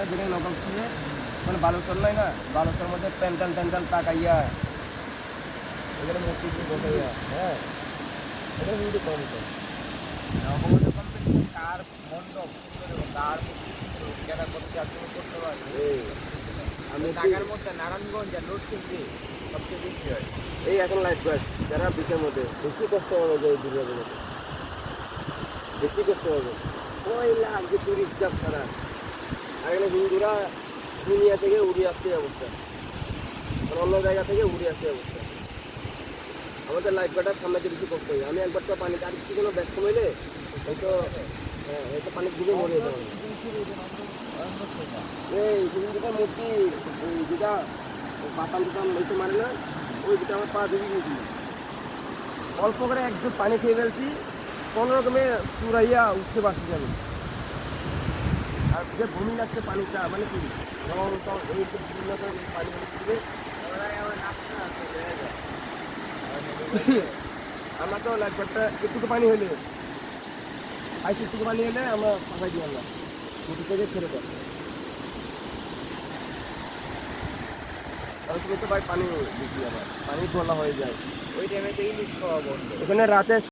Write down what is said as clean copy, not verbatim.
না যেখানে নকল ছিঁড়ে মানে বালুচর নাই না, বালুচর মধ্যে প্যান্টাল ট্যান্টাল তাকাইয়া এখানে মূর্তি দিয়ে বসাইয়া, হ্যাঁ এটা কিন্তু কম কম নবগত কোম্পানি কার মণ্ডপ কার যারা করতে আগ্রহ করতে পারে আমি ঢাকার মধ্যে নারায়ণগঞ্জ আর নরসিংদী সবচেয়ে বেশি হয়। এই এখন লাইফ গার্ড যারা বিচের মধ্যে বেশি কষ্ট হবে যে দুর্গাপুর মধ্যে বেশি কষ্ট হবে ওই লাগছে টুরিস্ট জাপ ছাড়া। আর এখানে হিন্দুরা দুনিয়া থেকে উড়ে আসছে অবস্থা, মানে অন্য জায়গা থেকে উড়ে আসছে অবস্থা। আমাদের লাইফ গার্ডের সামনে যে বেশি কষ্ট হয়। আমি একবার তো পানিতে আর কিছু কোনো ব্যাগ কমাইলে হয়তো হ্যাঁ হয়তো পানি ডুবে মরে যেতে হবে। এই হিন্দুটা মূর্তি যেটা বাতাম টাতাম লইতে মারে না, ওই যেটা আমার পা ডুবে গিয়েছিল। অল্প করে একটু পানি খেয়ে ফেলছি, কোনো রকমে চুরাইয়া উঠতে পারছি আমি। আর যে ভূমি লাগছে পানিটা মানে কি এবং এই যে বিভিন্ন ধরনের পানি দিবে আমরা তো লাগবে একটু পানি হইলে একটু পানি হলে আমরা ফাঁকাই দিয়ে আনলাম নদী থেকে ছেড়ে দেয়। তাহলে তুমি তো ভাই পানি দিচ্ছি আবার পানি তোলা হয়ে যায় ওই টাইমে তো ইলিশ খাওয়া বন্ধ। ওখানে রাতে